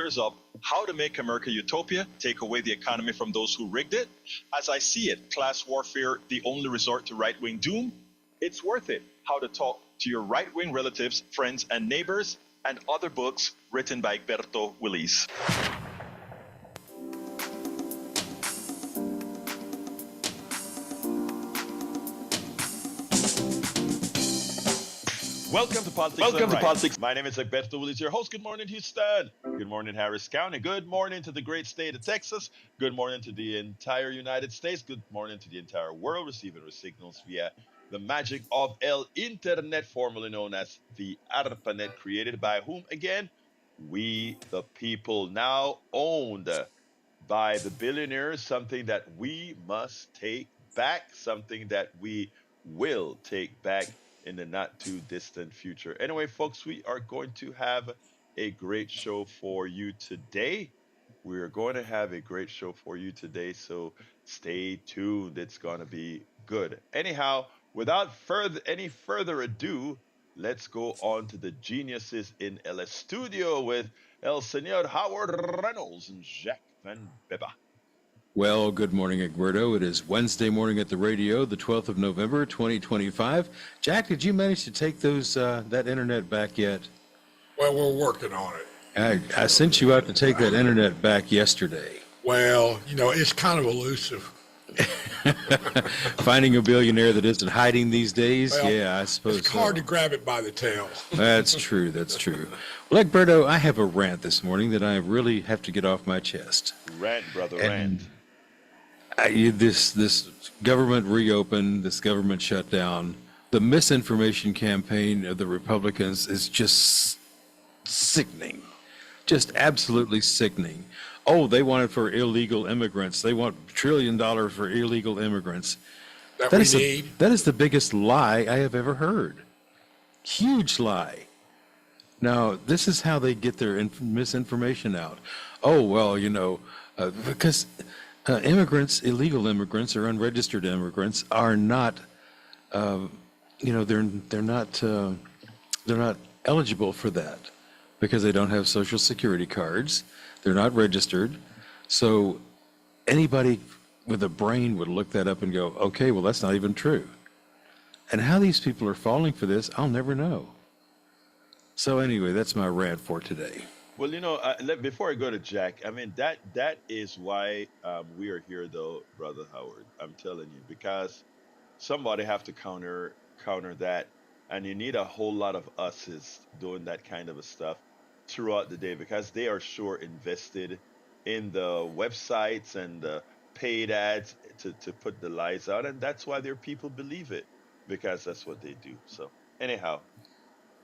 layers of how to make America utopia, take away the economy from those who rigged it. As I see it, class warfare, the only resort to right-wing doom. It's worth it. How to talk to your right-wing relatives, friends, and neighbors, and other books written by Egberto Willis. Welcome to Politics. My name is Egberto Willis, your host. Good morning, Houston. Good morning, Harris County. Good morning to the great state of Texas. Good morning to the entire United States. Good morning to the entire world, receiving our signals via the magic of El Internet, formerly known as the ARPANET, created by whom again? We, the people, now owned by the billionaires, something that we must take back, something that we will take back in the not too distant future. Anyway, folks, we are going to have a great show for you today. We're going to have a great show for you today, so stay tuned. It's going to be good. Anyhow, without any further ado, let's go on to the geniuses in El Studio with El Señor Howard Reynolds and Jacques Van Beba. Well, good morning, Egberto. It is Wednesday morning at the radio, the 12th of November, 2025. Jack, did you manage to take that internet back yet? Well, we're working on it. I sent you out to take that internet back yesterday. Well, it's kind of elusive. Finding a billionaire that isn't hiding these days? Well, yeah, I suppose it's hard to grab it by the tail. That's true. That's true. Well, Egberto, I have a rant this morning that I really have to get off my chest. Rant, brother, rant. This government reopened, this government shutdown, the misinformation campaign of the Republicans is just sickening, just absolutely sickening. Oh, they want it for illegal immigrants. They want $1 trillion for illegal immigrants. That is the biggest lie I have ever heard. Huge lie. Now, this is how they get their misinformation out. Oh, well, because illegal immigrants or unregistered immigrants are not, they're not eligible for that because they don't have Social Security cards. They're not registered. So anybody with a brain would look that up and go, okay, well, that's not even true. And how these people are falling for this, I'll never know. So anyway, that's my rant for today. Well, before I go to Jack, I mean, that is why we are here, though, Brother Howard. I'm telling you, because somebody have to counter that, and you need a whole lot of us's doing that kind of a stuff throughout the day, because they are sure invested in the websites and the paid ads to put the lies out, and that's why their people believe it, because that's what they do. So anyhow,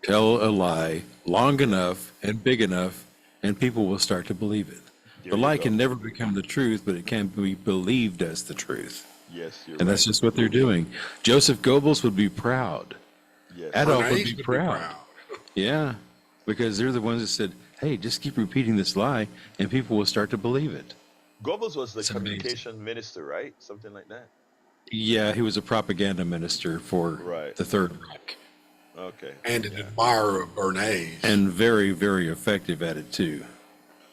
tell a lie long enough and big enough, and people will start to believe it. The lie can never become the truth, but it can be believed as the truth. Yes, you're and right. That's just what they're doing. Joseph Goebbels would be proud. Yes. Adolf would be proud. Yeah, because they're the ones that said, hey, just keep repeating this lie, and people will start to believe it. Goebbels was the communication minister, right? Something like that. Yeah, he was a propaganda minister for the Third Reich. Okay. And an admirer of Bernays. And very, very effective at it, too,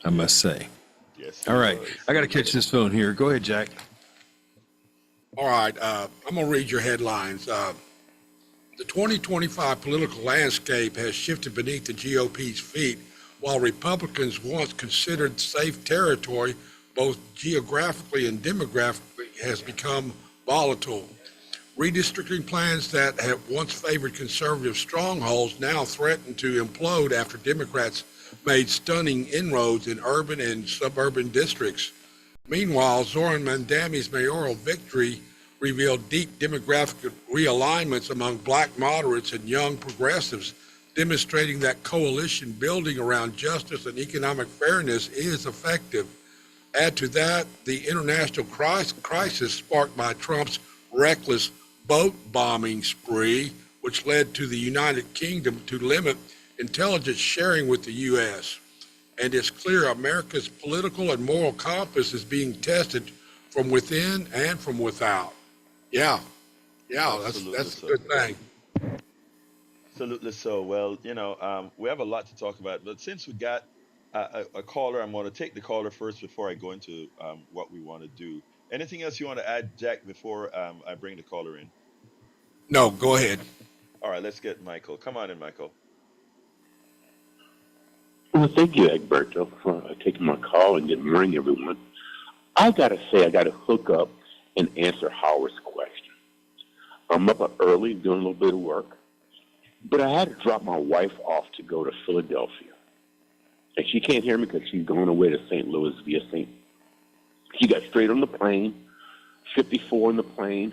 I must say. Yes. All right. I got to catch this phone here. Go ahead, Jack. All right. I'm going to read your headlines. The 2025 political landscape has shifted beneath the GOP's feet, while Republicans once considered safe territory, both geographically and demographically, has become volatile. Redistricting plans that have once favored conservative strongholds now threaten to implode after Democrats made stunning inroads in urban and suburban districts. Meanwhile, Zoran Mamdani's mayoral victory revealed deep demographic realignments among black moderates and young progressives, demonstrating that coalition building around justice and economic fairness is effective. Add to that the international crisis sparked by Trump's reckless boat bombing spree, which led to the United Kingdom to limit intelligence sharing with the U.S. And it's clear America's political and moral compass is being tested from within and from without. Yeah, that's a good thing. Absolutely so. Well, we have a lot to talk about, but since we got a caller. I'm going to take the caller first before I go into what we want to do. Anything else you want to add, Jack, before I bring the caller in? No, go ahead. All right, let's get Michael. Come on in, Michael. Well, thank you, Egberto, for taking my call, and good morning, everyone. I gotta say, I gotta hook up and answer Howard's question. I'm up early doing a little bit of work, but I had to drop my wife off to go to Philadelphia. And she can't hear me because she's going away to St. Louis via St. She got straight on the plane, 54 on the plane,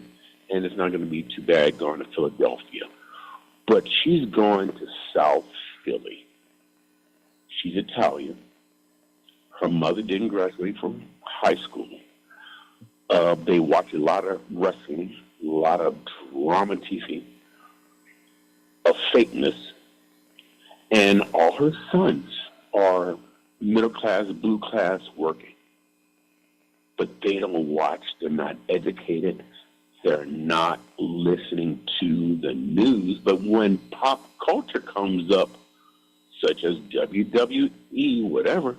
and it's not going to be too bad going to Philadelphia. But she's going to South Philly. She's Italian. Her mother didn't graduate from high school. They watch a lot of wrestling, a lot of drama TV, of fakeness, and all her sons are middle class, blue class working. But they don't watch, they're not educated, they're not listening to the news. But when pop culture comes up, such as WWE, whatever,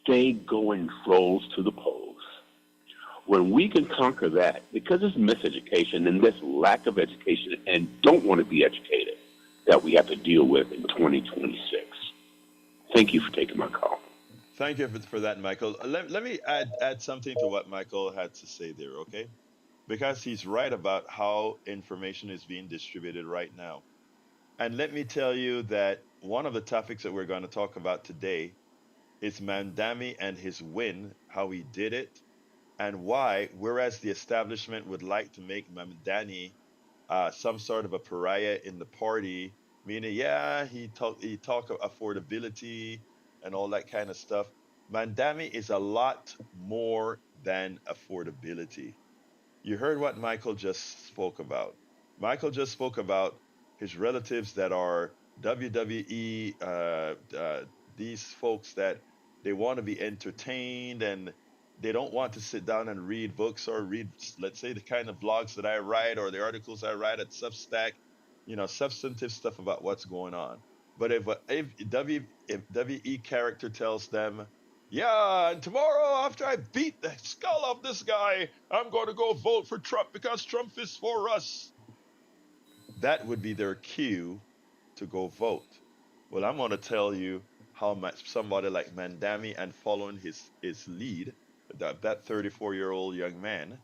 they go in droves to the polls. When we can conquer that, because it's miseducation and this lack of education and don't want to be educated, that we have to deal with in 2026. Thank you for taking my call. Thank you for that, Michael. Let me add something to what Michael had to say there, okay? Because he's right about how information is being distributed right now. And let me tell you that one of the topics that we're going to talk about today is Mamdani and his win, how he did it, and why, whereas the establishment would like to make Mamdani some sort of a pariah in the party, meaning, yeah, he talk of affordability and all that kind of stuff. Mamdani is a lot more than affordability. You heard what Michael just spoke about. Michael just spoke about his relatives that are WWE, these folks that they want to be entertained and they don't want to sit down and read books or read, let's say, the kind of blogs that I write or the articles I write at Substack, substantive stuff about what's going on. But if WE character tells them, yeah, and tomorrow after I beat the skull of this guy, I'm going to go vote for Trump because Trump is for us. That would be their cue to go vote. Well, I'm going to tell you how much somebody like Mandami and following his lead, that 34-year-old young man.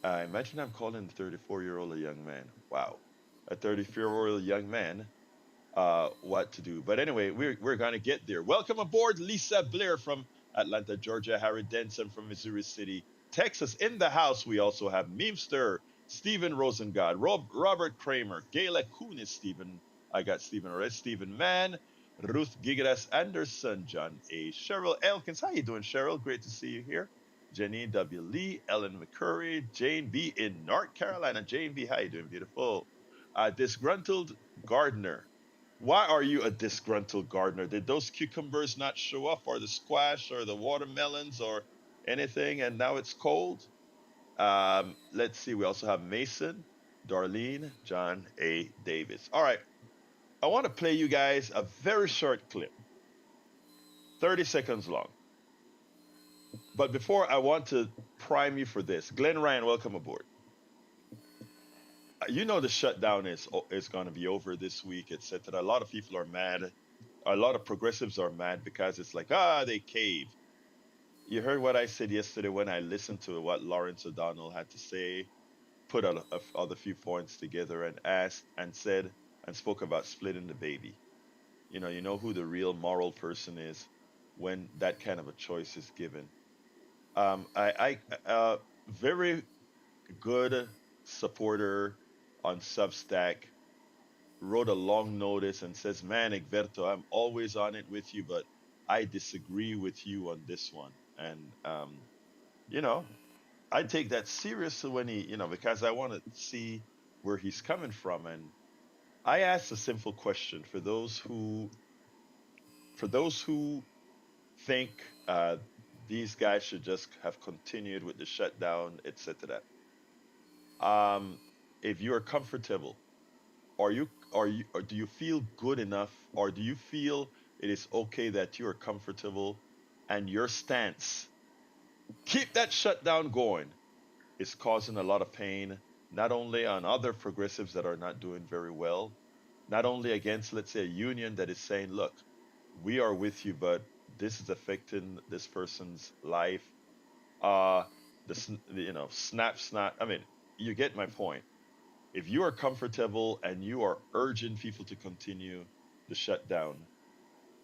Imagine I'm calling the 34-year-old a young man. Wow. A 34-year-old young man, what to do. But anyway, we're gonna get there. Welcome aboard, Lisa Blair from Atlanta, Georgia, Harry Denson from Missouri City, Texas. In the house, we also have Memester, Stephen Rosengard, Robert Kramer, Gayla Kunis, Stephen. I got Stephen already. Stephen Mann, Ruth Gigras Anderson, John A. Cheryl Elkins. How you doing, Cheryl? Great to see you here. Jenny W. Lee, Ellen McCurry, Jane B. in North Carolina. Jane B. How you doing? Beautiful. Disgruntled Gardner. Why are you a disgruntled gardener? Did those cucumbers not show up, or the squash, or the watermelons, or anything, and now it's cold? Let's see. We also have Mason, Darlene, John A. Davis. All right. I want to play you guys a very short clip, 30 seconds long. But before, I want to prime you for this. Glenn Ryan, welcome aboard. You know the shutdown is going to be over this week, etc. A lot of people are mad. A lot of progressives are mad because it's like, they cave. You heard what I said yesterday when I listened to what Lawrence O'Donnell had to say, put other few points together and asked and said and spoke about splitting the baby. You know who the real moral person is when that kind of a choice is given. Very good supporter on Substack wrote a long notice and says, "Man, Egberto, I'm always on it with you, but I disagree with you on this one." And you know, I take that seriously when because I want to see where he's coming from. And I asked a simple question for those who think these guys should just have continued with the shutdown, etc. If you are comfortable, or do you feel good enough, or do you feel it is okay that you are comfortable and your stance, keep that shutdown going, is causing a lot of pain, not only on other progressives that are not doing very well, not only against, let's say, a union that is saying, look, we are with you, but this is affecting this person's life. Uh, snap. I mean, you get my point. If you are comfortable and you are urging people to continue the shutdown,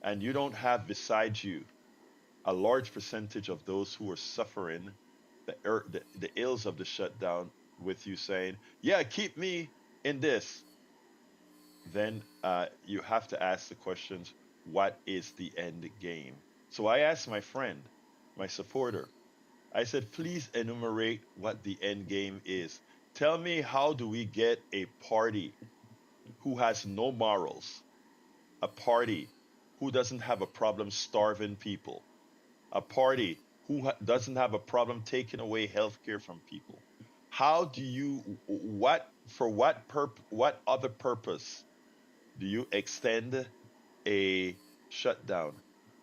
and you don't have beside you a large percentage of those who are suffering the ills of the shutdown with you saying, yeah, keep me in this, then you have to ask the questions, what is the end game? So I asked my friend, my supporter, I said, please enumerate what the end game is. Tell me, how do we get a party who has no morals, a party who doesn't have a problem starving people, a party who doesn't have a problem taking away health care from people? How do you, what other purpose do you extend a shutdown?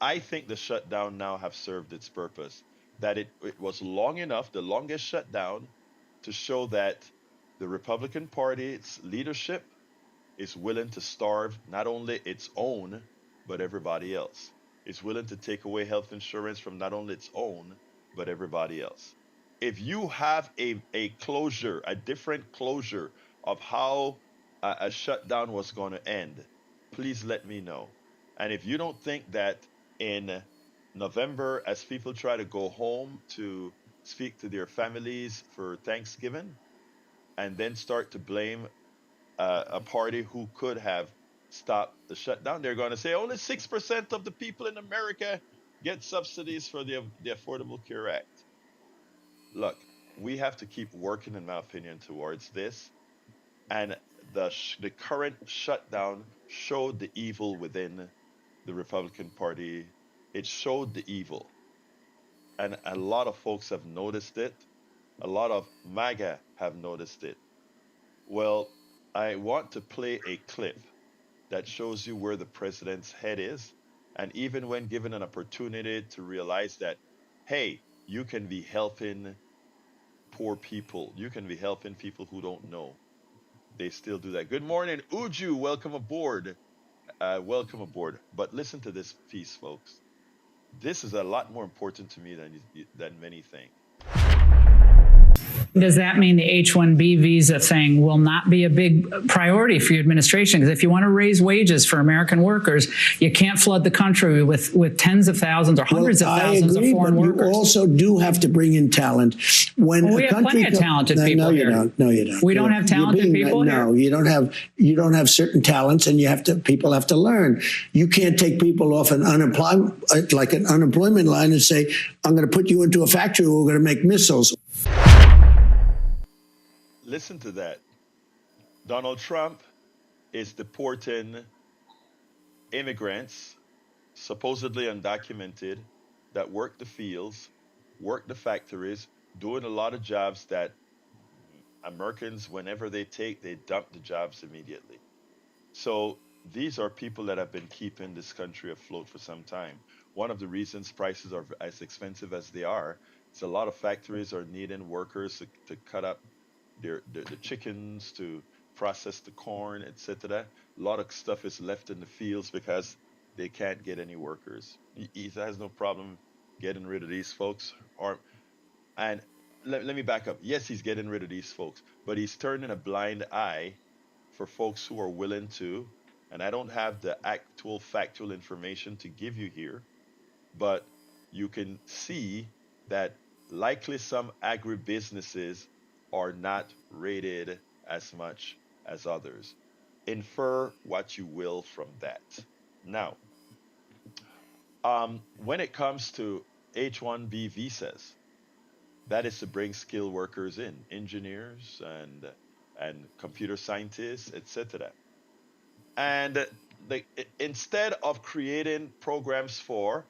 I think the shutdown now have served its purpose. That it was long enough, the longest shutdown, to show that the Republican Party's leadership is willing to starve not only its own, but everybody else. It's willing to take away health insurance from not only its own, but everybody else. If you have a closure, a different closure of how a shutdown was going to end, please let me know. And if you don't think that in November, as people try to go home to speak to their families for Thanksgiving, and then start to blame a party who could have stopped the shutdown, they're going to say only 6% of the people in America get subsidies for the Affordable Care Act. Look, we have to keep working, in my opinion, towards this. And the current shutdown showed the evil within the Republican Party. It showed the evil. And a lot of folks have noticed it. A lot of MAGA have noticed it. Well, I want to play a clip that shows you where the president's head is. And even when given an opportunity to realize that, hey, you can be helping poor people, you can be helping people who don't know, they still do that. Good morning, Uju. Welcome aboard. Welcome aboard. But listen to this piece, folks. This is a lot more important to me than many think. Does that mean the H-1B visa thing will not be a big priority for your administration? Because if you want to raise wages for American workers, you can't flood the country with tens of thousands or hundreds of thousands of foreign workers. You also do have to bring in talent. When we have plenty of talented people here. No, you don't. We don't have talented people here? No, you don't have certain talents, and people have to learn. You can't take people off an unemployment line and say, I'm going to put you into a factory where we're going to make missiles. Listen to that. Donald Trump is deporting immigrants, supposedly undocumented, that work the fields, work the factories, doing a lot of jobs that Americans, whenever they dump the jobs immediately. So these are people that have been keeping this country afloat for some time. One of the reasons prices are as expensive as they are is a lot of factories are needing workers to cut up the chickens, to process the corn, etc. A lot of stuff is left in the fields because they can't get any workers. He has no problem getting rid of these folks. And let me back up. Yes, he's getting rid of these folks, but he's turning a blind eye for folks who are willing to. And I don't have the actual factual information to give you here, but you can see that likely some agribusinesses are not rated as much as others. Infer what you will from that. Now, when it comes to H-1B visas, that is to bring skilled workers in, engineers and computer scientists, etc. And instead of creating programs for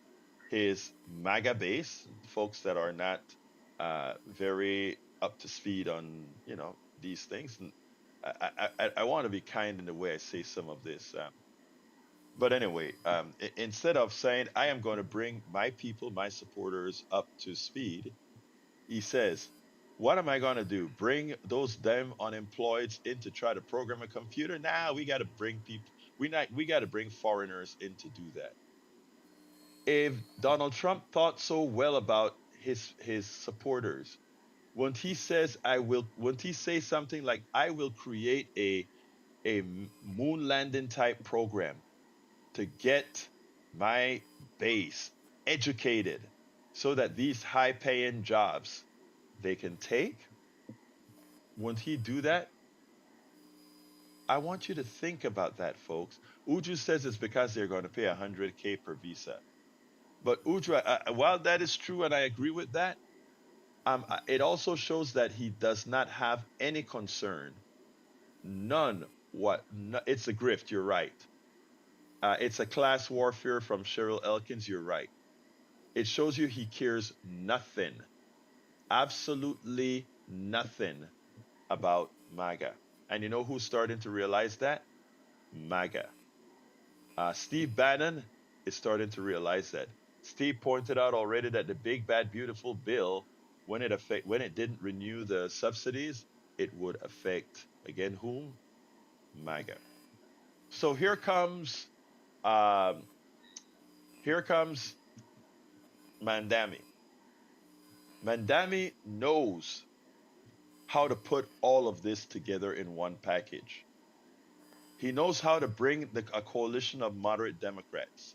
his MAGA base, folks that are not very up to speed on these things, and I want to be kind in the way I say some of this. But anyway, instead of saying, I am going to bring my people, my supporters up to speed, he says, what am I going to do? Bring those damn unemployeds in to try to program a computer? Nah, we got to bring people. We got to bring foreigners in to do that. If Donald Trump thought so well about his supporters, won't he say something like, I will create a moon landing type program to get my base educated so that these high paying jobs they can take? Won't he do that? I want you to think about that, folks. Uju says it's because they're going to pay 100K per visa. But Uju, while that is true and I agree with that, it also shows that he does not have any concern. None. What? No, it's a grift. You're right. It's a class warfare from Cheryl Elkins. You're right. It shows you he cares nothing, absolutely nothing about MAGA. And you know who's starting to realize that? MAGA. Steve Bannon is starting to realize that. Steve pointed out already that the big bad beautiful bill, when it didn't renew the subsidies, it would affect again whom? MAGA. So um, here comes Mandami. Mandami knows how to put all of this together in one package. He knows how to bring a coalition of moderate Democrats.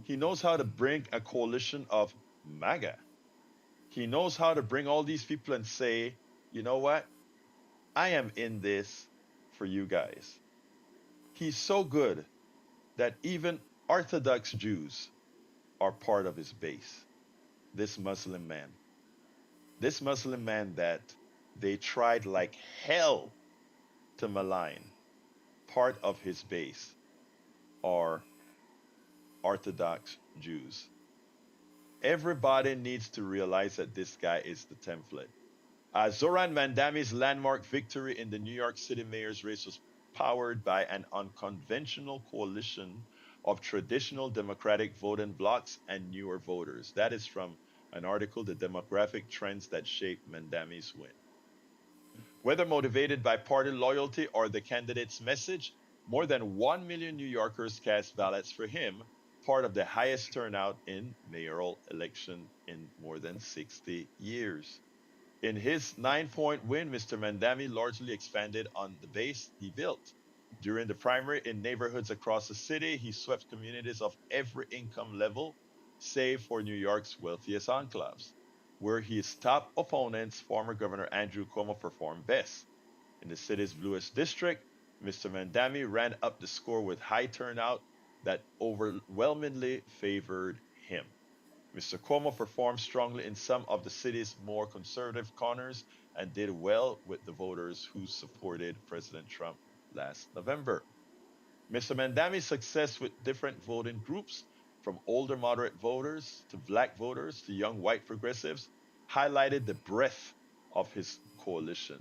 He knows how to bring a coalition of MAGA. He knows how to bring all these people and say, you know what? I am in this for you guys. He's so good that even Orthodox Jews are part of his base. This Muslim man. This Muslim man that they tried like hell to malign, part of his base are Orthodox Jews. Everybody needs to realize that this guy is the template. Zoran Mandami's landmark victory in the New York City mayor's race was powered by an unconventional coalition of traditional Democratic voting blocs and newer voters. That is from an article, The Demographic Trends That Shape Mandami's Win. Whether motivated by party loyalty or the candidate's message, more than 1 million New Yorkers cast ballots for him, part of the highest turnout in mayoral election in more than 60 years. In his 9-point win, Mr. Mandami largely expanded on the base he built. During the primary in neighborhoods across the city, he swept communities of every income level, save for New York's wealthiest enclaves, where his top opponents, former Governor Andrew Cuomo, performed best. In the city's bluest district, Mr. Mandami ran up the score with high turnout that overwhelmingly favored him. Mr. Cuomo performed strongly in some of the city's more conservative corners and did well with the voters who supported President Trump last November. Mr. Mandami's success with different voting groups, from older moderate voters to black voters to young white progressives, highlighted the breadth of his coalition.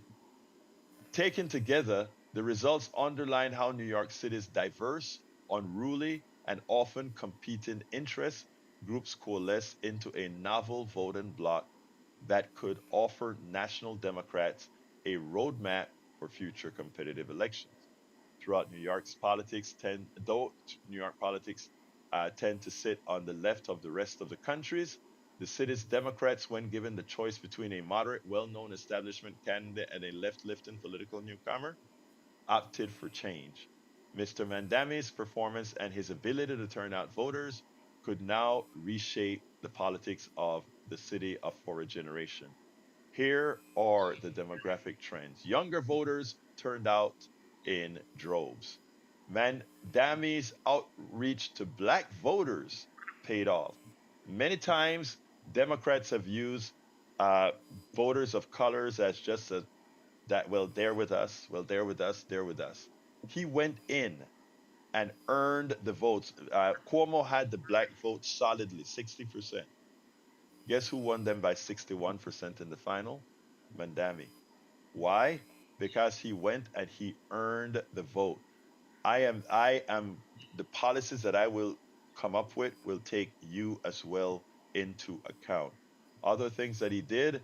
Taken together, the results underline how New York City's diverse, unruly, and often competing interest groups coalesce into a novel voting bloc that could offer national Democrats a roadmap for future competitive elections. Throughout New York politics tend to sit on the left of the rest of the countries, the city's Democrats, when given the choice between a moderate, well-known establishment candidate and a left-lifting political newcomer, opted for change. Mr. Mandami's performance and his ability to turn out voters could now reshape the politics of the city for a generation. Here are the demographic trends. Younger voters turned out in droves. Mandami's outreach to black voters paid off. Many times, Democrats have used uh, voters of colors as just that, well, they're with us, well, they're with us, they're with us. He went in and earned the votes. Cuomo had the black vote solidly, 60%. Guess who won them by 61% in the final? Mandami. Why? Because he went and he earned the vote. I am the policies that I will come up with will take you as well into account. Other things that he did,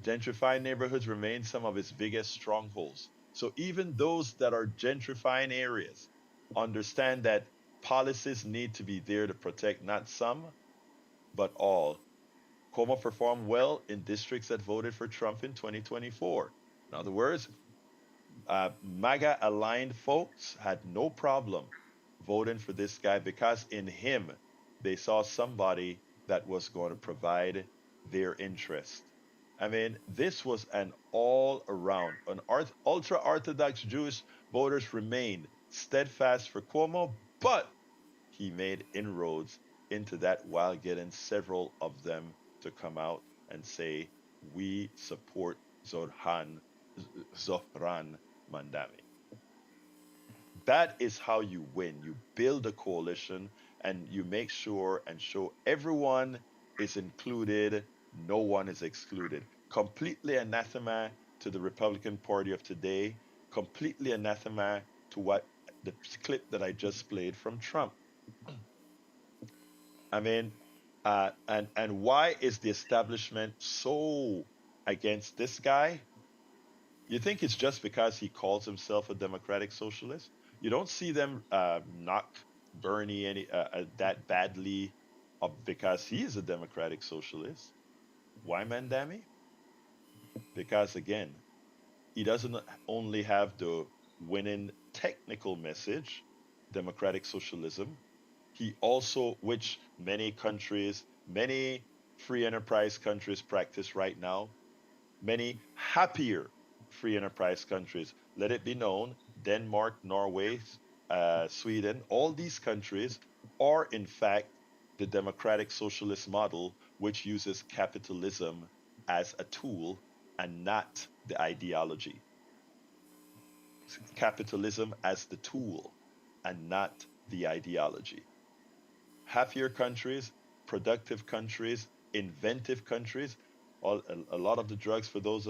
gentrifying neighborhoods remain some of his biggest strongholds. So even those that are gentrifying areas understand that policies need to be there to protect not some, but all. Cuomo performed well in districts that voted for Trump in 2024. In other words, MAGA aligned folks had no problem voting for this guy because in him they saw somebody that was going to provide their interest. I mean, this was an all around, ultra Orthodox Jewish voters remained steadfast for Cuomo, but he made inroads into that while getting several of them to come out and say, we support Zohran Mandami. That is how you win. You build a coalition and you make sure and show everyone is included, no one is excluded. Completely anathema to the Republican Party of today, completely anathema to what the clip that I just played from Trump. I mean, and why is the establishment so against this guy? You think it's just because he calls himself a democratic socialist? You don't see them knock Bernie that badly because he is a democratic socialist. Why Mandami? Because again, he doesn't only have the winning technical message, democratic socialism. He also, which many countries, many free enterprise countries practice right now, many happier free enterprise countries. Let it be known, Denmark, Norway, Sweden, all these countries are in fact the democratic socialist model, which uses capitalism as a tool and not the ideology. Capitalism as the tool and not the ideology. Happier countries, productive countries, inventive countries. A lot of the drugs for those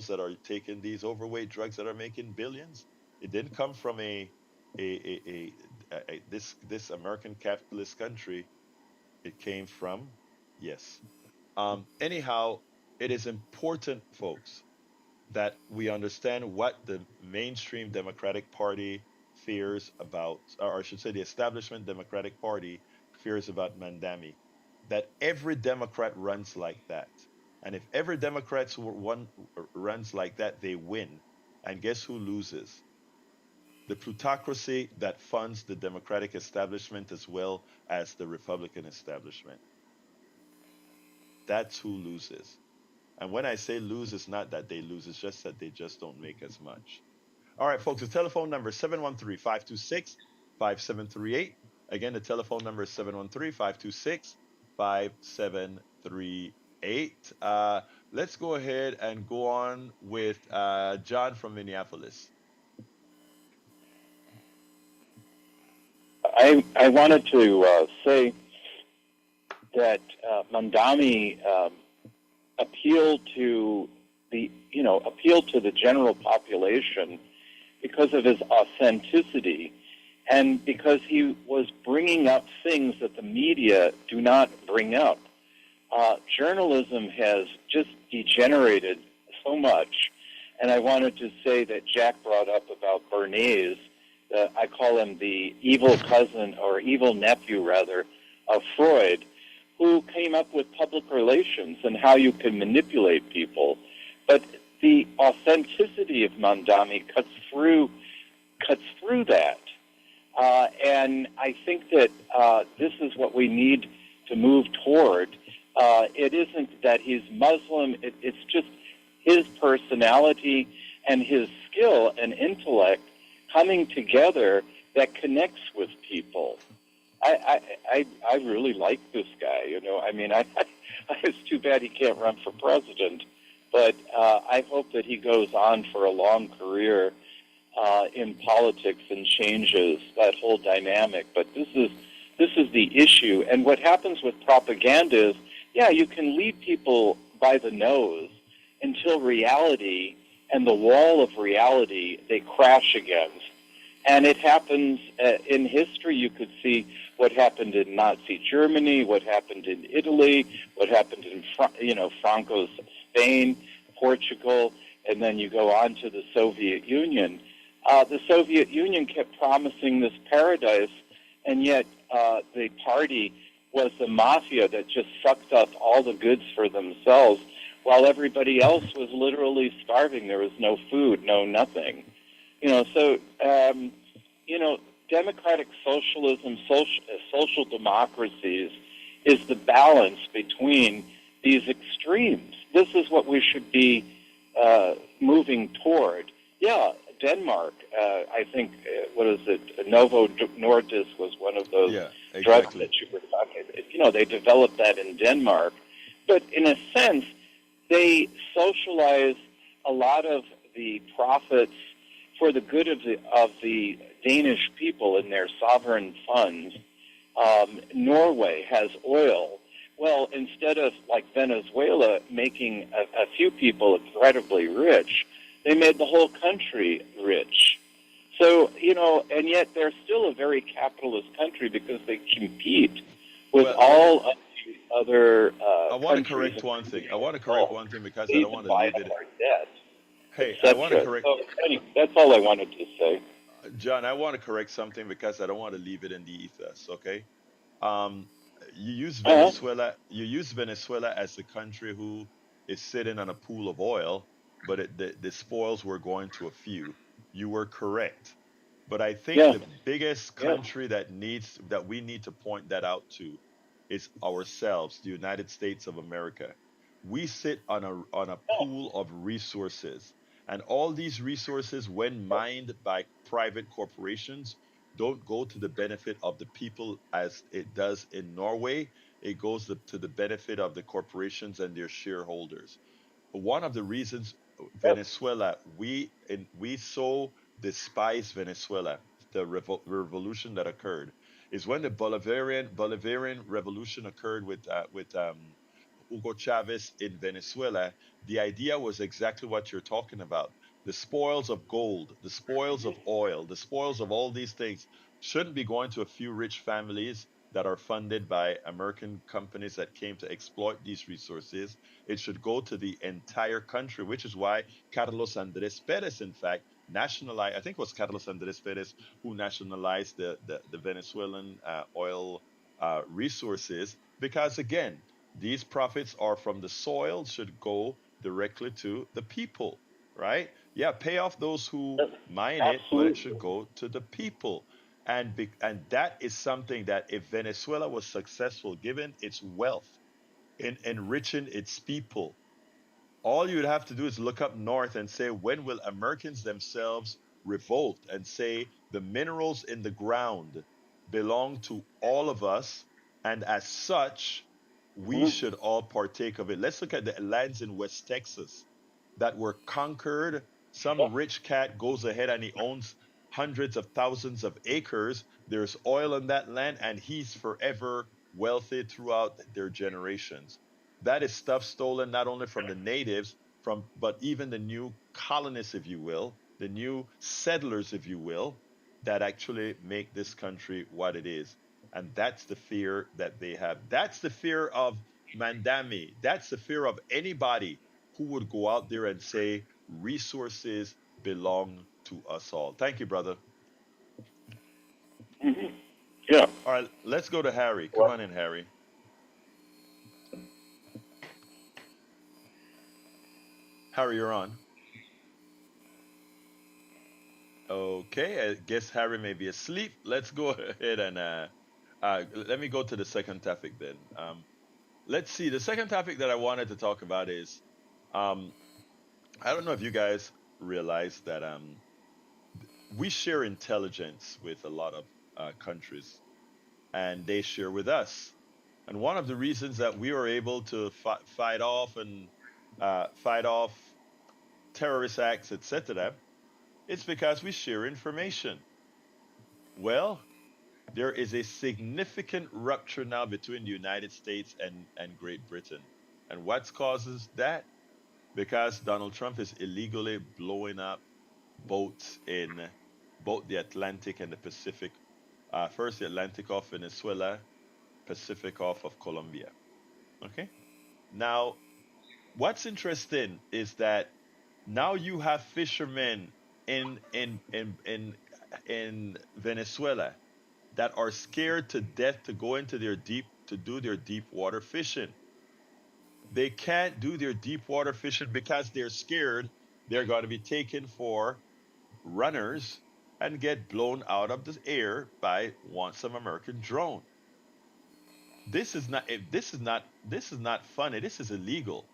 that are taking these overweight drugs that are making billions, it didn't come from this American capitalist country. It came from, yes. Anyhow, it is important, folks, that we understand what the mainstream Democratic Party fears about, or I should say the establishment Democratic Party fears about Mandami. That every Democrat runs like that. And if every Democrat runs like that, they win. And guess who loses? The plutocracy that funds the Democratic establishment as well as the Republican establishment. That's who loses. And when I say lose, it's not that they lose, it's just that they just don't make as much. All right, folks, the telephone number is 713-526-5738. Again, the telephone number is 713-526-5738. Let's go ahead and go on with John from Minneapolis. I wanted to say that Mamdani appealed to the general population because of his authenticity and because he was bringing up things that the media do not bring up. Journalism has just degenerated so much, and I wanted to say that Jack brought up about Bernays. I call him the evil cousin, or evil nephew, rather, of Freud, who came up with public relations and how you can manipulate people. But the authenticity of Mamdani cuts through that. And I think that this is what we need to move toward. It isn't that he's Muslim. It's just his personality and his skill and intellect coming together that connects with people. I really like this guy. I mean, it's too bad he can't run for president, but I hope that he goes on for a long career in politics and changes that whole dynamic. But this is the issue. And what happens with propaganda is, yeah, you can lead people by the nose until reality and the wall of reality they crash against. And it happens in history. You could see what happened in Nazi Germany, what happened in Italy, what happened in Franco's Spain, Portugal, and then you go on to the Soviet Union. The Soviet Union kept promising this paradise, and yet the party was the mafia that just sucked up all the goods for themselves, while everybody else was literally starving. There was no food, no nothing. Democratic socialism, social democracies is the balance between these extremes. This is what we should be moving toward. Yeah, Denmark, I think, what is it, Novo Nordisk was one of those drugs that you were talking about. They developed that in Denmark. But in a sense, they socialize a lot of the profits for the good of the Danish people in their sovereign funds. Norway has oil. Well, instead of, like Venezuela, making a few people incredibly rich, they made the whole country rich. So, and yet they're still a very capitalist country because they compete with all of the other I want to correct one thing. Because I don't want to leave it. Debt, Hey, I want to correct. So, anyway, that's all I wanted to say. John, I want to correct something because I don't want to leave it in the ethos. Okay, you use Venezuela. You use Venezuela as the country who is sitting on a pool of oil, but the spoils were going to a few. You were correct, but I think the biggest country that we need to point that out to is ourselves, the United States of America. We sit on a pool of resources. And all these resources, when mined by private corporations, don't go to the benefit of the people as it does in Norway. It goes to the benefit of the corporations and their shareholders. One of the reasons Venezuela, we so despise Venezuela, the revolution that occurred, is when the Bolivarian revolution occurred with Hugo Chavez in Venezuela. The idea was exactly what you're talking about. The spoils of gold, the spoils of oil, the spoils of all these things shouldn't be going to a few rich families that are funded by American companies that came to exploit these resources. It should go to the entire country, which is why Carlos Andres Perez, in fact, nationalized, I think it was Carlos Andres Perez who nationalized the Venezuelan oil resources, because again, these profits are from the soil, should go directly to the people, right? Yeah, pay off those who mine it, but it should go to the people. And that is something that if Venezuela was successful, given its wealth in enriching its people, all you'd have to do is look up north and say, when will Americans themselves revolt and say the minerals in the ground belong to all of us, and as such, we should all partake of it. Let's look at the lands in West Texas that were conquered. Some rich cat goes ahead and he owns hundreds of thousands of acres. There's oil in that land, and he's forever wealthy throughout their generations. That is stuff stolen not only from the natives, but even the new colonists, if you will, the new settlers, if you will, that actually make this country what it is. And that's the fear that they have. That's the fear of Mamdani. That's the fear of anybody who would go out there and say resources belong to us all. Thank you, brother. Mm-hmm. Yeah. All right, let's go to Harry. Come on in, Harry. Harry, you're on. Okay, I guess Harry may be asleep. Let's go ahead and let me go to the second topic then. Let's see. The second topic that I wanted to talk about is I don't know if you guys realize that we share intelligence with a lot of countries, and they share with us. And one of the reasons that we were able to fight off terrorist acts, etc., it's because we share information. Well, there is a significant rupture now between the United States and Great Britain. And what causes that? Because Donald Trump is illegally blowing up boats in both the Atlantic and the Pacific. First, the Atlantic off Venezuela, Pacific off of Colombia. Okay. Now, what's interesting is that now you have fishermen in in in in in Venezuela that are scared to death to go into their deep to do their deep water fishing. They can't do their deep water fishing because they're scared they're going to be taken for runners and get blown out of the air by some American drone. This is not funny. This is illegal.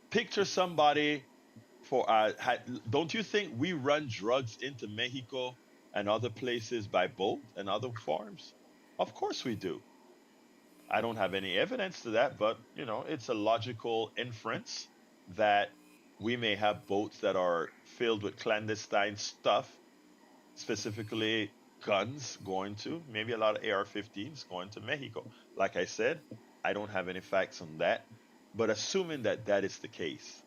Picture somebody for don't you think we run drugs into Mexico and other places by boat and other farms? Of course we do. I don't have any evidence to that, but it's a logical inference that we may have boats that are filled with clandestine stuff, specifically guns going to, maybe a lot of AR-15s going to Mexico. Like I said, I don't have any facts on that, but assuming that is the case,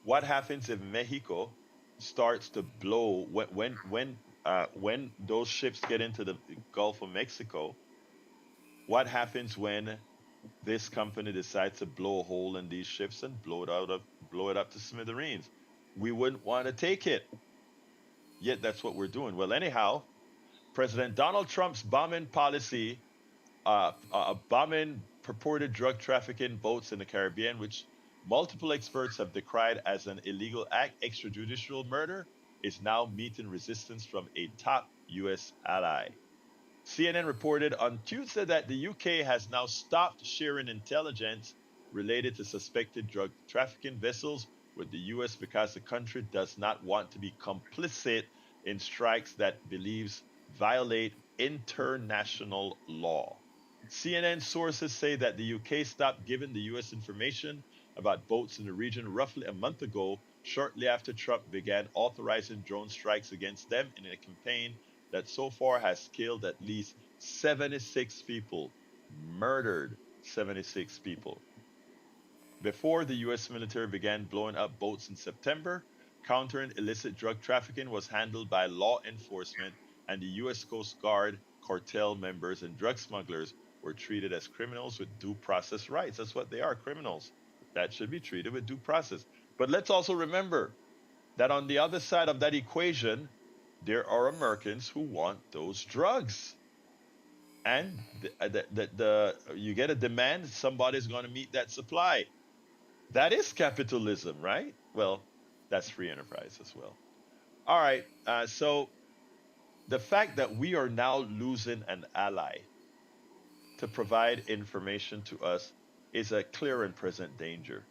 what happens if Mexico starts to blow when those ships get into the Gulf of Mexico? What happens when this company decides to blow a hole in these ships and blow it up to smithereens? We wouldn't want to take it. Yet that's what we're doing. Well, anyhow, President Donald Trump's bombing policy, bombing purported drug trafficking boats in the Caribbean, which multiple experts have decried as an illegal act, extrajudicial murder, is now meeting resistance from a top U.S. ally. CNN reported on Tuesday that the UK has now stopped sharing intelligence related to suspected drug trafficking vessels with the U.S. because the country does not want to be complicit in strikes that believes violate international law. CNN sources say that the UK stopped giving the U.S. information about boats in the region roughly a month ago, shortly after Trump began authorizing drone strikes against them in a campaign that so far has killed at least 76 people, murdered 76 people. Before the U.S. military began blowing up boats in September, countering illicit drug trafficking was handled by law enforcement, and the U.S. Coast Guard cartel members and drug smugglers were treated as criminals with due process rights. That's what they are, criminals. That should be treated with due process. But let's also remember that on the other side of that equation, there are Americans who want those drugs. And you get a demand, somebody's going to meet that supply. That is capitalism, right? Well, that's free enterprise as well. All right. So the fact that we are now losing an ally to provide information to us is a clear and present danger.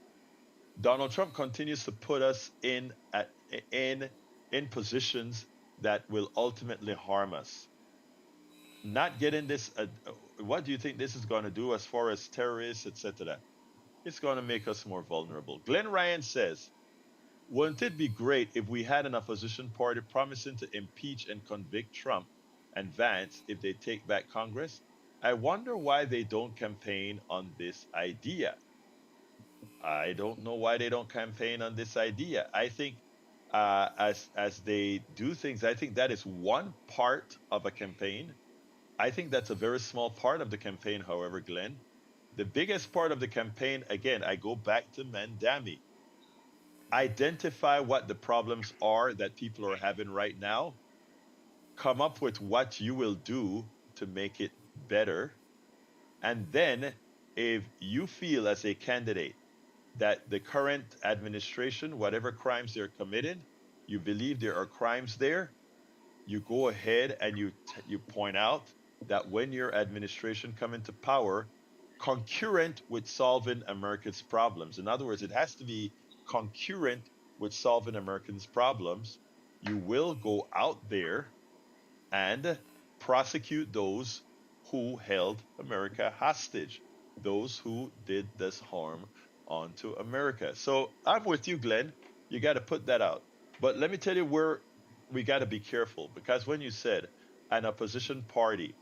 Donald Trump continues to put us in positions that will ultimately harm us. Not getting this, what do you think this is going to do as far as terrorists, etc.? It's going to make us more vulnerable. Glenn Ryan says, wouldn't it be great if we had an opposition party promising to impeach and convict Trump and Vance if they take back Congress? I wonder why they don't campaign on this idea. I don't know why they don't campaign on this idea. I think as they do things, I think that is one part of a campaign. I think that's a very small part of the campaign, however, Glenn. The biggest part of the campaign, again, I go back to Mamdani. Identify what the problems are that people are having right now. Come up with what you will do to make it better. And then, if you feel as a candidate that the current administration, whatever crimes they're committing, you believe there are crimes there, you go ahead and you point out that when your administration come into power, concurrent with solving America's problems. In other words, it has to be concurrent with solving Americans' problems. You will go out there and prosecute those who held America hostage, those who did this harm onto America. So I'm with you, Glenn. You got to put that out. But let me tell you where we got to be careful, because when you said an opposition party,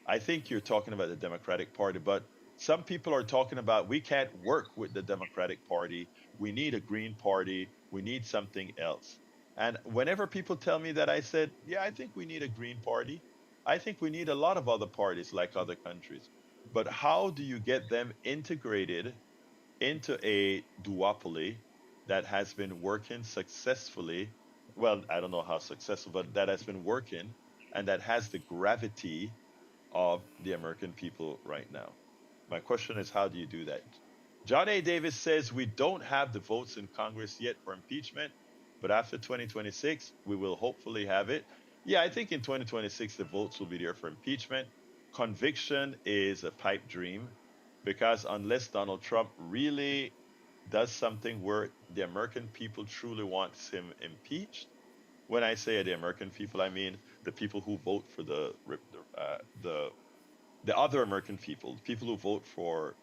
I think you're talking about the Democratic Party, but some people are talking about we can't work with the Democratic Party. We need a Green Party. We need something else. And whenever people tell me that, I said, yeah, I think we need a Green Party. I think we need a lot of other parties like other countries. But how do you get them integrated into a duopoly that has been working successfully? Well, I don't know how successful, but that has been working and that has the gravity of the American people right now. My question is, how do you do that? John A. Davis says we don't have the votes in Congress yet for impeachment, but after 2026, we will hopefully have it. Yeah, I think in 2026, the votes will be there for impeachment. Conviction is a pipe dream because unless Donald Trump really does something where the American people truly wants him impeached, when I say the American people, I mean the people who vote for the other American people, people who vote for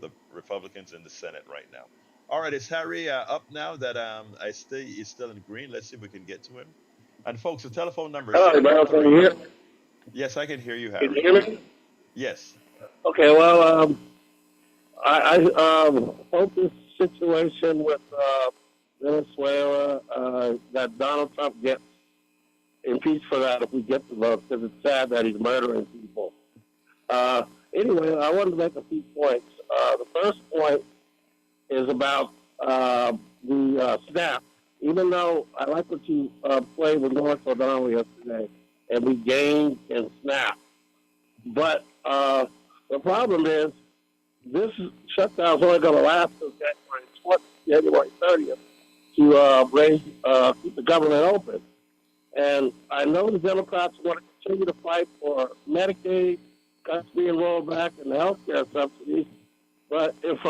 the Republicans in the Senate right now. All right, is Harry up now that I stay is still in green? Let's see if we can get to him. And folks, the telephone number is Hello, Miles. Can you hear? Yes, I can hear you, Can you Harry. hear me? Yes. Okay. Well, I hope this situation with Venezuela that Donald Trump gets impeached for that if we get the vote, because it's sad that he's murdering people. Anyway, I wanted to make a few points. The first point is about the SNAP. Even though I like what you played with North O'Donnell yesterday, and we gained in SNAP, but the problem is this shutdown is only going to last until January 30th to keep the government open. And I know the Democrats want to continue to fight for Medicaid, cuts being rolled back, and the health care subsidies. But if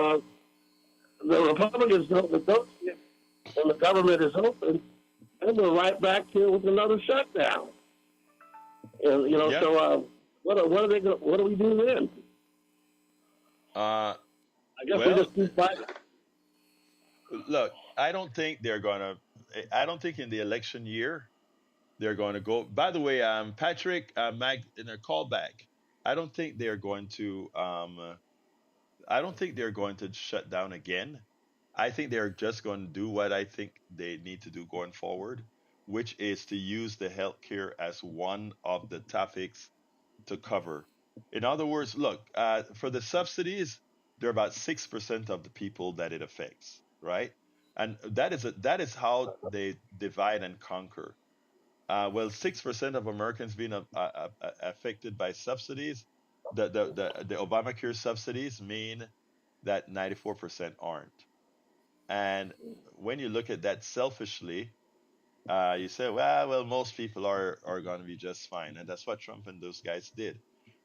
the Republicans don't negotiate and the government is open, then we're right back here with another shutdown. And Yeah. so what do we do then? I guess we Well, just keep fighting. look, I don't think they're gonna. I don't think in the election year they're going to go. By the way, Patrick, Mag, in a callback, I don't think they're going to. I don't think they're going to shut down again. I think they're just going to do what I think they need to do going forward, which is to use the healthcare as one of the topics to cover. In other words, look, for the subsidies, they're about 6% of the people that it affects, right? And that is how they divide and conquer. Well, 6% of Americans being affected by subsidies, the Obamacare subsidies mean that 94% aren't. And when you look at that selfishly, you say, well, most people are going to be just fine, and that's what Trump and those guys did.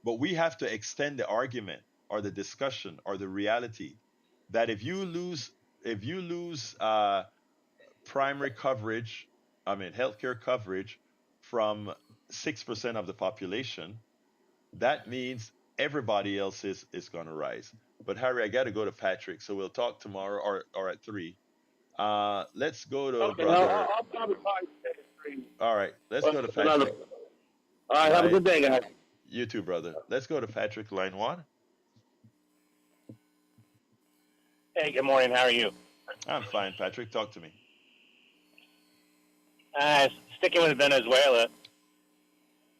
But we have to extend the argument, or the discussion, or the reality that if you lose primary coverage, I mean healthcare coverage from 6% of the population, that means everybody else is going to rise. But Harry, I got to go to Patrick, so we'll talk tomorrow or at 3. Let's go to Okay, brother. I'll probably fight three. All right, let's go to Another. Patrick. All right, have a good day, guys. You too, brother. Let's go to Patrick, line 1. Hey, good morning. How are you? I'm fine, Patrick. Talk to me. Sticking with Venezuela,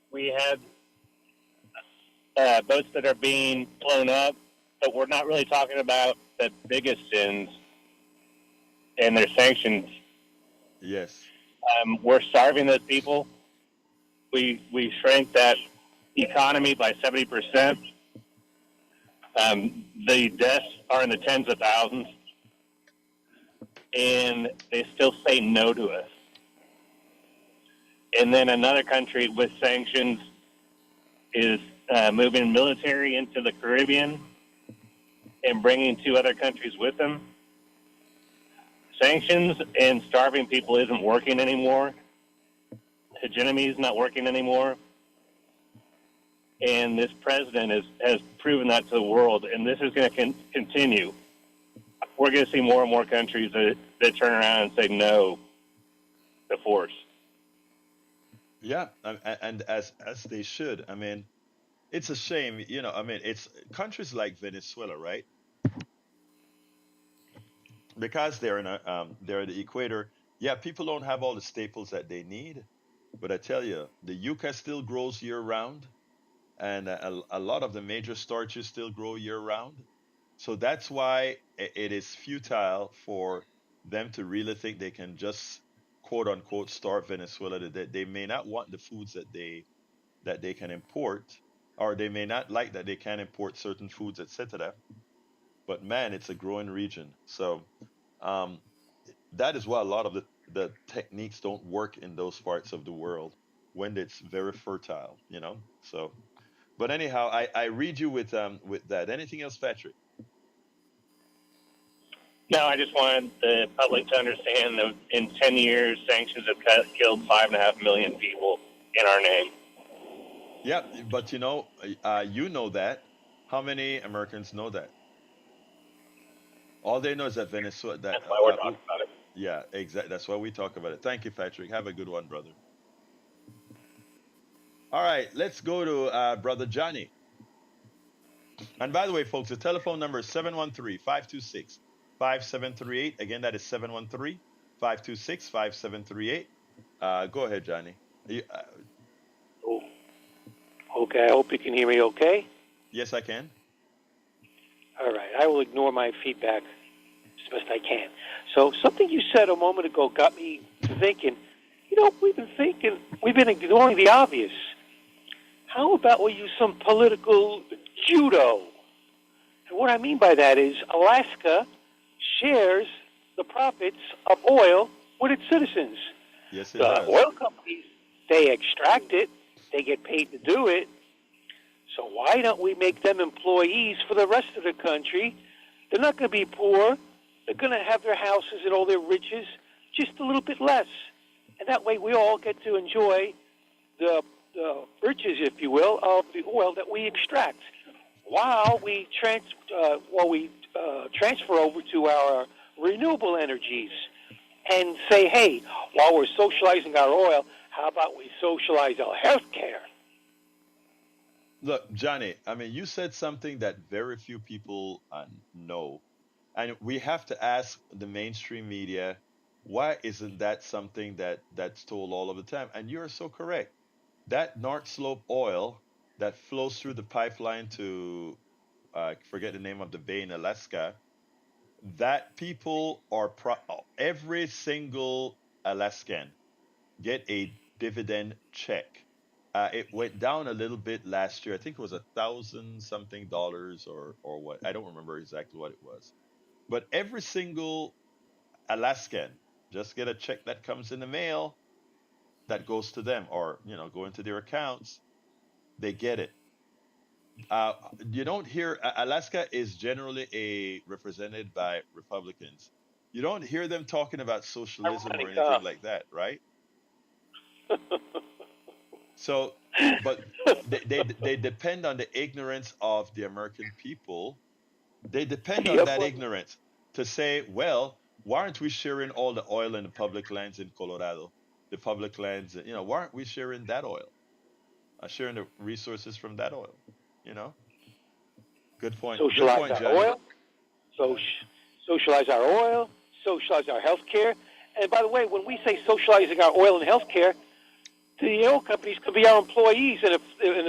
we have boats that are being blown up, but we're not really talking about the biggest sins and their sanctions. Yes. We're starving those people. We shrank that economy by 70%. The deaths are in the tens of thousands, and they still say no to us. And then another country with sanctions is moving military into the Caribbean and bringing 2 other countries with them. Sanctions and starving people isn't working anymore. Hegemony is not working anymore. And this president has proven that to the world, and this is going to continue. We're going to see more and more countries that turn around and say no to force. Yeah, and as they should. I mean, it's a shame, I mean, it's countries like Venezuela, right? Because they're at the equator. yeah, people don't have all the staples that they need. But I tell you, the yucca still grows year round, and a lot of the major starches still grow year round. So that's why it is futile for them to really think they can just quote unquote starve Venezuela. That they may not want the foods that they can import, or they may not like that they can import certain foods, etc. But man, it's a growing region. So um, that is why a lot of the techniques don't work in those parts of the world when it's very fertile, you know. So, but anyhow, I read you with that. Anything else, Patrick? No, I just wanted the public to understand that in 10 years, sanctions have killed 5.5 million people in our name. Yeah, but you know that. How many Americans know that? All they know is that Venezuela. That's why we're talking about it. Yeah, exactly. That's why we talk about it. Thank you, Patrick. Have a good one, brother. All right, let's go to brother Johnny. And by the way, folks, the telephone number is 713-526-5738. Again, that is 713-526-5738. Go ahead, Johnny. Okay, I hope you can hear me okay. Yes, I can. All right, I will ignore my feedback as best I can. So something you said a moment ago got me thinking, we've been ignoring the obvious. How about we use some political judo? And what I mean by that is Alaska shares the profits of oil with its citizens. Yes, it the does. Oil companies, they extract it, they get paid to do it. So why don't we make them employees for the rest of the country? They're not going to be poor. They're going to have their houses and all their riches, just a little bit less. And that way we all get to enjoy the riches, if you will, of the oil that we extract, while we transfer over to our renewable energies and say, hey, while we're socializing our oil, how about we socialize our health care? Look, Johnny, I mean, you said something that very few people know. And we have to ask the mainstream media, why isn't that something that's told all of the time? And you're so correct. That North Slope oil that flows through the pipeline to, forget the name of the bay in Alaska, that people are, every single Alaskan get a dividend check. It went down a little bit last year. I think it was $1,000 something or what. I don't remember exactly what it was. But every single Alaskan just get a check that comes in the mail that goes to them, or go into their accounts. They get it. You don't hear Alaska is generally represented by Republicans. You don't hear them talking about socialism or anything like that, right? So, but they depend on the ignorance of the American people. They depend on that ignorance to say, well, why aren't we sharing all the oil in the public lands in Colorado? The public lands, why aren't we sharing that oil? Sharing the resources from that oil, Good point. Socialize Good point, our Johnny. oil, socialize our oil, socialize our health care. And by the way, when we say socializing our oil and health care, the oil companies could be our employees. And if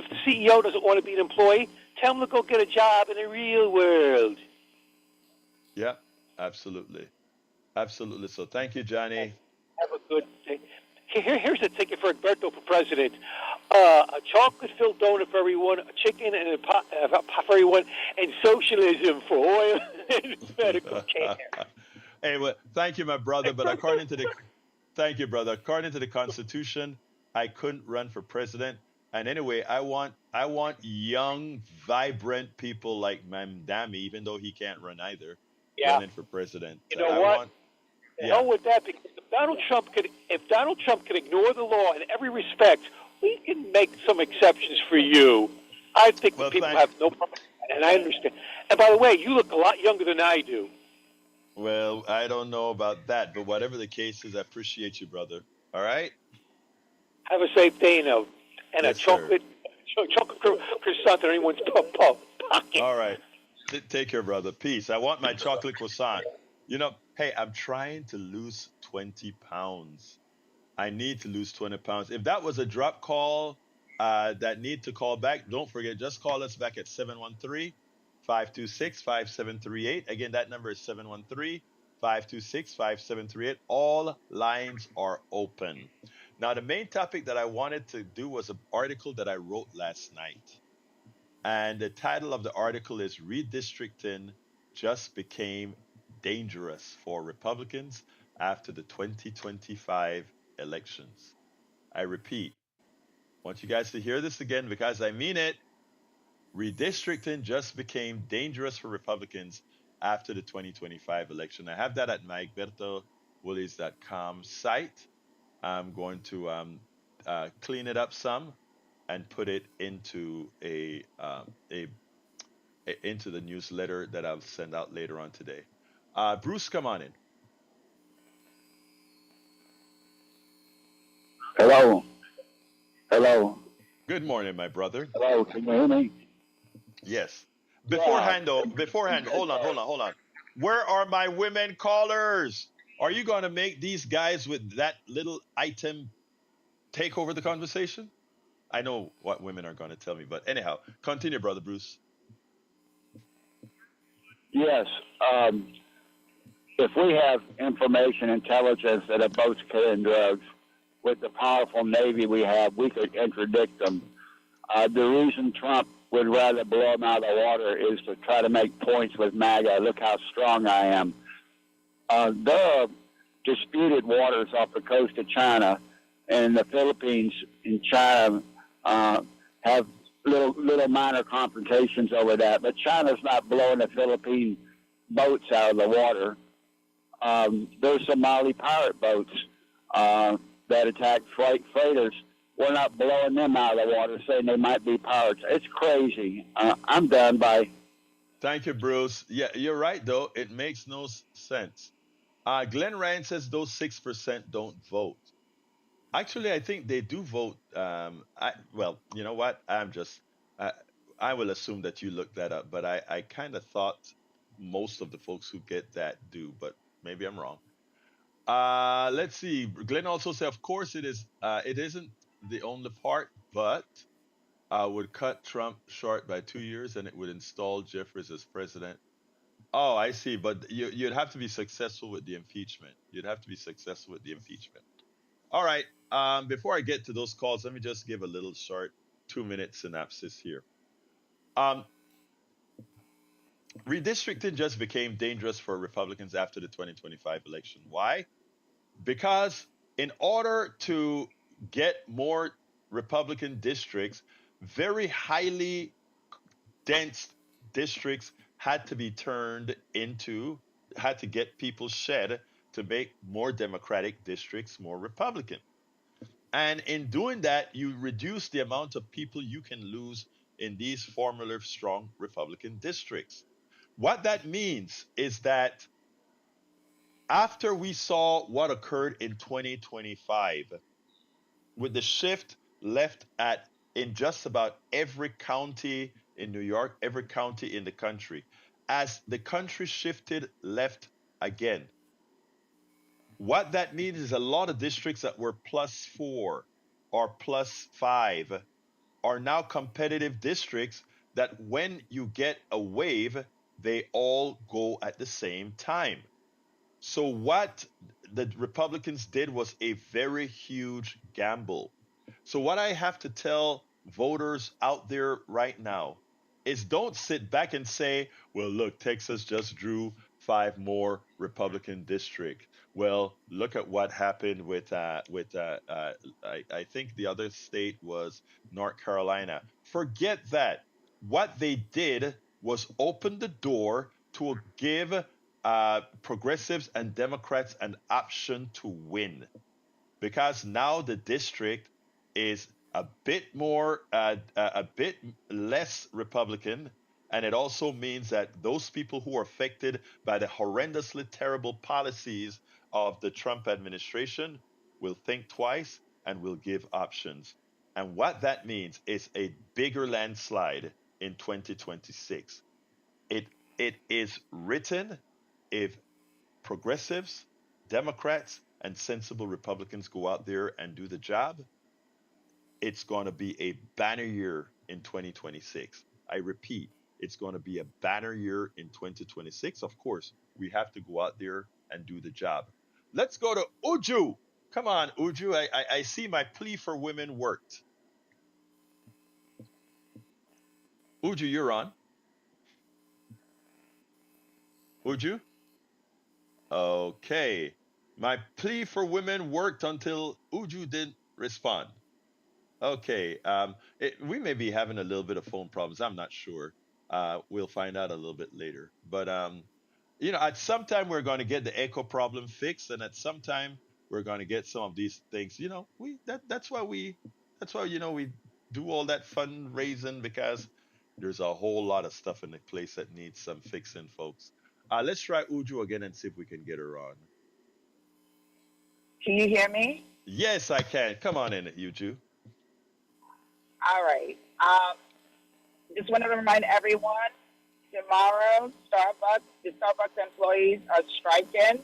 the CEO doesn't want to be an employee, tell him to go get a job in the real world. Yeah, absolutely. Absolutely. So thank you, Johnny. Have a good day. Here's a ticket for Alberto for president. A chocolate-filled donut for everyone, a chicken and a pot for everyone, and socialism for oil and medical care. Hey, well, thank you, my brother. But thank you, brother. According to the Constitution, I couldn't run for president. And anyway, I want young, vibrant people like Mamdani, even though he can't run either, running for president. You know what? Hell with that, because if Donald Trump could ignore the law in every respect, we can make some exceptions for you. I think people have no problem, and I understand. And by the way, you look a lot younger than I do. Well, I don't know about that, but whatever the case is, I appreciate you, brother. All right? Have a safe day, and a chocolate croissant in anyone's pocket. All right. Take care, brother. Peace. I want my chocolate croissant. Hey, I'm trying to lose 20 pounds. I need to lose 20 pounds. If that was a drop call that need to call back, don't forget, just call us back at 713-526-5738. Again, that number is 713-526-5738. All lines are open. Now, the main topic that I wanted to do was an article that I wrote last night. And the title of the article is Redistricting Just Became Dangerous for Republicans After the 2025 Elections. I repeat, I want you guys to hear this again because I mean it. Redistricting just became dangerous for Republicans after the 2025 election. I have that at my egbertowillies.com site. I'm going to clean it up some and put it into into the newsletter that I'll send out later on today. Bruce, come on in. Hello. Hello. Good morning, my brother. Hello. Can you hear me? Yes. Beforehand, hold on. Where are my women callers? Are you going to make these guys with that little item take over the conversation? I know what women are going to tell me, but anyhow, continue, brother Bruce. Yes. If we have information intelligence that are both carrying drugs, with the powerful Navy we have, we could interdict them. The reason Trump would rather blow them out of the water is to try to make points with MAGA. Look how strong I am. There are disputed waters off the coast of China, and the Philippines and China have little minor confrontations over that. But China's not blowing the Philippine boats out of the water. There's Somali pirate boats that attack freighters. We're not blowing them out of the water, saying they might be pirates. It's crazy. I'm done. Bye. Thank you, Bruce. Yeah, you're right, though. It makes no sense. Glenn Ryan says those 6% don't vote. Actually, I think they do vote. Well, you know what? I will assume that you looked that up, but I kind of thought most of the folks who get that do, but maybe I'm wrong. Let's see. Glenn also said, of course it is. It isn't the only part, but would cut Trump short by 2 years, and it would install Jeffries as president. Oh, I see. But you'd have to be successful with the impeachment. You'd have to be successful with the impeachment. All right. Before I get to those calls, let me just give a little short 2-minute synopsis here. Redistricting just became dangerous for Republicans after the 2025 election. Why? Because in order to get more Republican districts, very highly dense districts had to get people shed to make more Democratic districts more Republican. And in doing that, you reduce the amount of people you can lose in these formerly strong Republican districts. What that means is that after we saw what occurred in 2025, with the shift left in just about every county in New York, every county in the country, as the country shifted left again, what that means is a lot of districts that were +4 or +5 are now competitive districts that when you get a wave, they all go at the same time. So what the Republicans did was a very huge gamble. So what I have to tell voters out there right now is don't sit back and say, well, look, Texas just drew 5 more Republican districts. Well, look at what happened with I think the other state was North Carolina. Forget that. What they did was open the door to give progressives and Democrats an option to win, because now the district is a bit less Republican, and it also means that those people who are affected by the horrendously terrible policies of the Trump administration will think twice and will give options. And what that means is a bigger landslide in 2026. It is written, if progressives, Democrats, and sensible Republicans go out there and do the job, it's going to be a banner year in 2026. I repeat, it's going to be a banner year in 2026. Of course, we have to go out there and do the job. Let's go to Uju. Come on, Uju. I see my plea for women worked. Uju, you're on. Uju? Okay. My plea for women worked until Uju didn't respond. Okay. We may be having a little bit of phone problems. I'm not sure. We'll find out a little bit later. But at some time we're going to get the echo problem fixed, and at some time we're going to get some of these things. That's why we do all that fundraising, because there's a whole lot of stuff in the place that needs some fixing, folks. Let's try Uju again and see if we can get her on. Can you hear me? Yes, I can. Come on in, Uju. All right. Just want to remind everyone, tomorrow, the Starbucks employees are striking.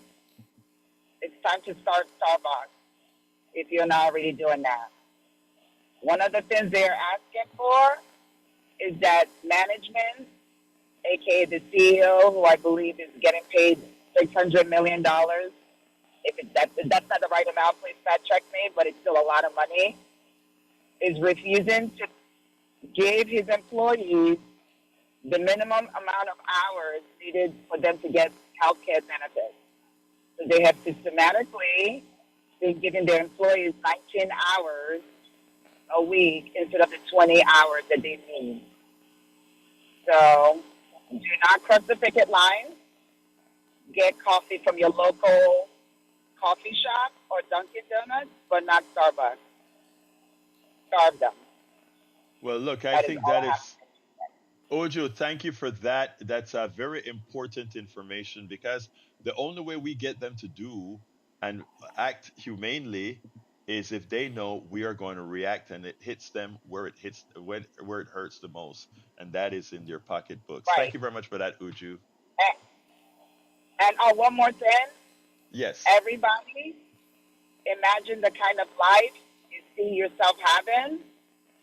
It's time to start Starbucks if you're not already doing that. One of the things they're asking for is that management, aka the CEO, who I believe is getting paid $600 million. If that's not the right amount, please fact check me, but it's still a lot of money, is refusing to give his employees the minimum amount of hours needed for them to get health care benefits. So they have systematically been giving their employees 19 hours a week instead of the 20 hours that they need. So do not cross the picket line. Get coffee from your local coffee shop or Dunkin' Donuts, but not Starbucks. Starve them. Well, look, I think that is... Ojo, thank you for that. That's a very important information, because the only way we get them to do and act humanely is if they know we are going to react, and it hits them where it hurts the most, and that is in their pocketbooks. Right. Thank you very much for that, Uju. And one more thing. Yes. Everybody, imagine the kind of life you see yourself having.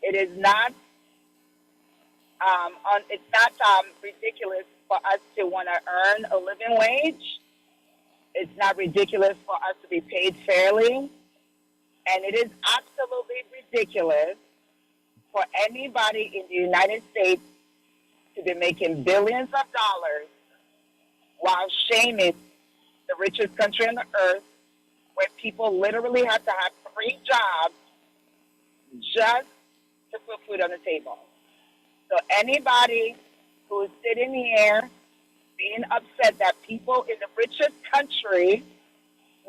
It is not ridiculous for us to want to earn a living wage. It's not ridiculous for us to be paid fairly. And it is absolutely ridiculous for anybody in the United States to be making billions of dollars while shaming the richest country on the earth, where people literally have to have 3 jobs just to put food on the table. So anybody who is sitting here being upset that people in the richest country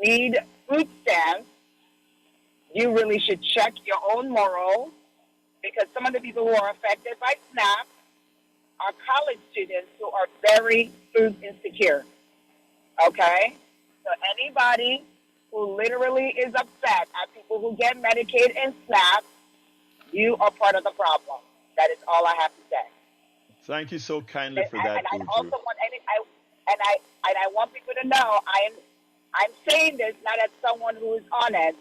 need food stamps, you really should check your own morals, because some of the people who are affected by SNAP are college students who are very food insecure. Okay? So anybody who literally is upset at people who get Medicaid and SNAP, you are part of the problem. That is all I have to say. Thank you so kindly for that, I Uju. also want I want people to know I'm saying this not as someone who is honest,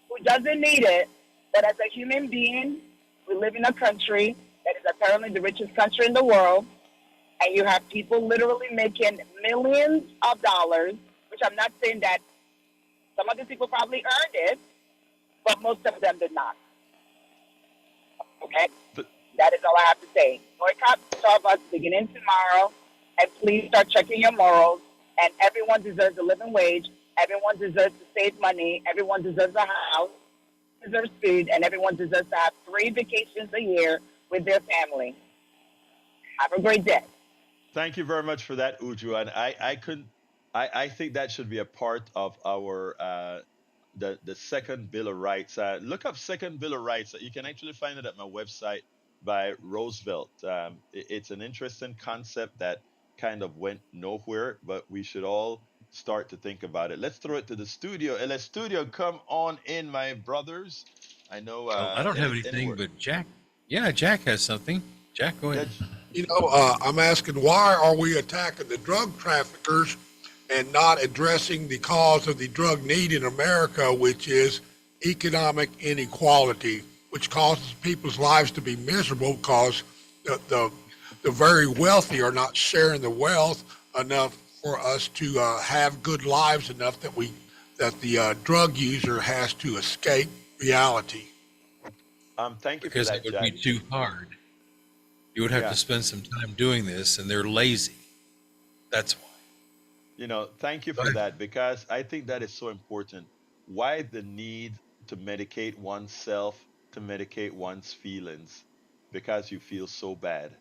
who doesn't need it, but as a human being. We live in a country that is apparently the richest country in the world, and you have people literally making millions of dollars, which I'm not saying that some of these people probably earned it, but most of them did not. Okay? That is all I have to say. Boycott Starbucks beginning tomorrow, and please start checking your morals. And everyone deserves a living wage. Everyone deserves to save money. Everyone deserves a house, deserves food, and everyone deserves to have 3 vacations a year with their family. Have a great day. Thank you very much for that, Uju. And I think that should be a part of our the Second Bill of Rights. Look up Second Bill of Rights. You can actually find it at my website by Roosevelt. It's an interesting concept that kind of went nowhere, but we should all start to think about it. Let's throw it to the studio. LS Studio, come on in, my brothers. I know. I don't have anything, but Jack. Yeah, Jack has something. Jack, go ahead. I'm asking, why are we attacking the drug traffickers and not addressing the cause of the drug need in America, which is economic inequality, which causes people's lives to be miserable because the very wealthy are not sharing the wealth enough for us to have good lives enough that the drug user has to escape reality. Thank you Because for it that, would Jack. be too hard. You would have Yeah. to spend some time doing this, and they're lazy. That's why. Thank you for that, because I think that is so important. Why the need to medicate oneself, to medicate one's feelings? Because you feel so bad.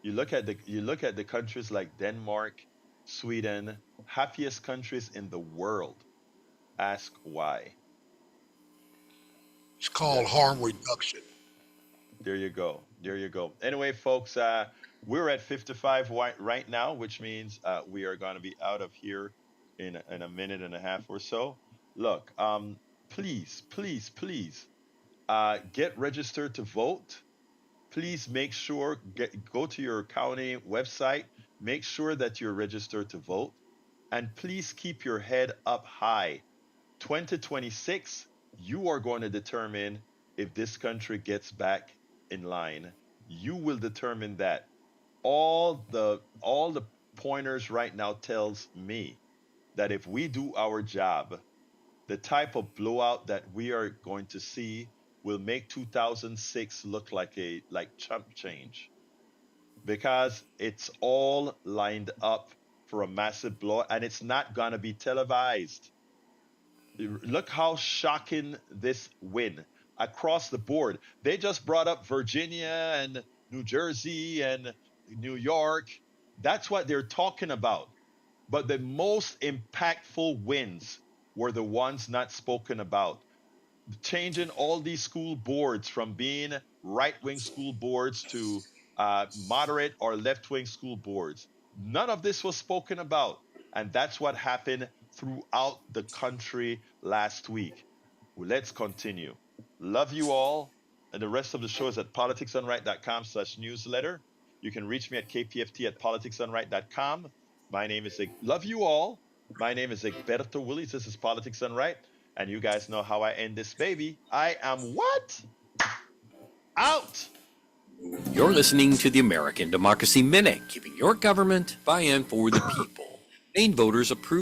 You look at the countries like Denmark, Sweden, happiest countries in the world. Ask why. It's called That's harm reduction. There you go. There you go. Anyway, folks, we're at 55 right now, which means we are going to be out of here in a minute and a half or so. Look, please, please, please get registered to vote. Please make sure, go to your county website, make sure that you're registered to vote, and please keep your head up high. 2026, you are going to determine if this country gets back in line. You will determine that. All the pointers right now tells me that if we do our job, the type of blowout that we are going to see will make 2006 look like chump change, because it's all lined up for a massive blow, and it's not going to be televised. Look how shocking this win across the board. They just brought up Virginia and New Jersey and New York. That's what they're talking about. But the most impactful wins were the ones not spoken about. Changing all these school boards from being right wing school boards to moderate or left wing school boards. None of this was spoken about. And that's what happened throughout the country last week. Well, let's continue. Love you all. And the rest of the show is at politicsdoneright.com/newsletter. You can reach me at kpft at politicsdoneright.com. My name is, love you all. My name is Egberto Willies. This is Politics Done Right. And you guys know how I end this baby. I am what? Out. You're listening to the American Democracy Minute, giving your government buy-in for the people. Maine voters approve